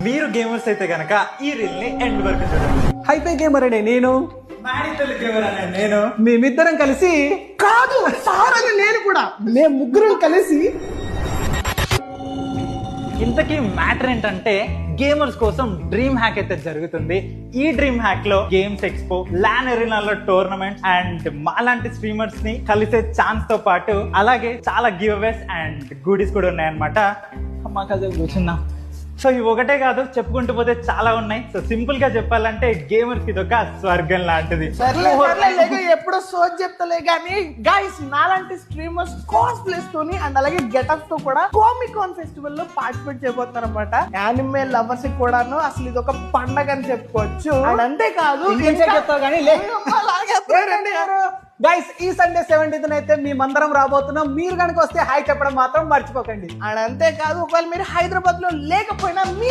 మీరు గేమర్స్ అయితే గనక ఈ రీల్ ని ఎండ్ వరకు చూడండి. హైపే గేమర్ అనే నేను, మాడితల్లి గేమర్ అనే నేను, మేమిద్దరం కలిసి కాదు సార్ అని నేను కూడా, మేము ముగ్గురం కలిసి ఇంతకీ మ్యాటర్ ఏంటంటే గేమర్స్ కోసం డ్రీమ్ హ్యాక్ అయితే జరుగుతుంది. ఈ డ్రీమ్ హ్యాక్ లో గేమ్స్ ఎక్స్పో, లాన్ ఎరీనాలో టోర్నమెంట్స్ అండ్ మాలాంటి స్ట్రీమర్స్ ని కలిసే ఛాన్స్ తో పాటు అలాగే చాలా గివ్ అవేస్ అండ్ గూడీస్ కూడా ఉన్నాయన్నమాట. అమ్మా కాసేపు కూర్చుందాం. సో ఇవి ఒకటే కాదు, చెప్పుకుంటూ పోతే చాలా ఉన్నాయి. సో సింపుల్ గా చెప్పాలంటే గేమర్స్ ఇది ఒక స్వర్గం లాంటిది. సర్లే ఎప్పుడో సోచ్ చెప్తలే గానీ గైస్, నాలాంటి స్ట్రీమర్స్ కాస్ప్లేస్ తోని అండ్ అలాగే గెటప్ తో కూడా కామికాన్ ఫెస్టివల్ లో పార్టిసిపేట్ చేయబోతున్నారు అనమాట. యానిమే లవర్స్ కూడాను అసలు ఇది ఒక పండగ అని చెప్పుకోవచ్చు. అండ్ అంతేకాదు చెప్తావు కానీ గైస్, ఈ సండే 17th అయితే మేమందరం రాబోతున్నాం. మీరు కనుక వస్తే హాయ్ చెప్పడం మాత్రం మర్చిపోకండి. అండ్ అంతేకాదు ఒకవేళ మీరు హైదరాబాద్ లో లేకపోయినా మీ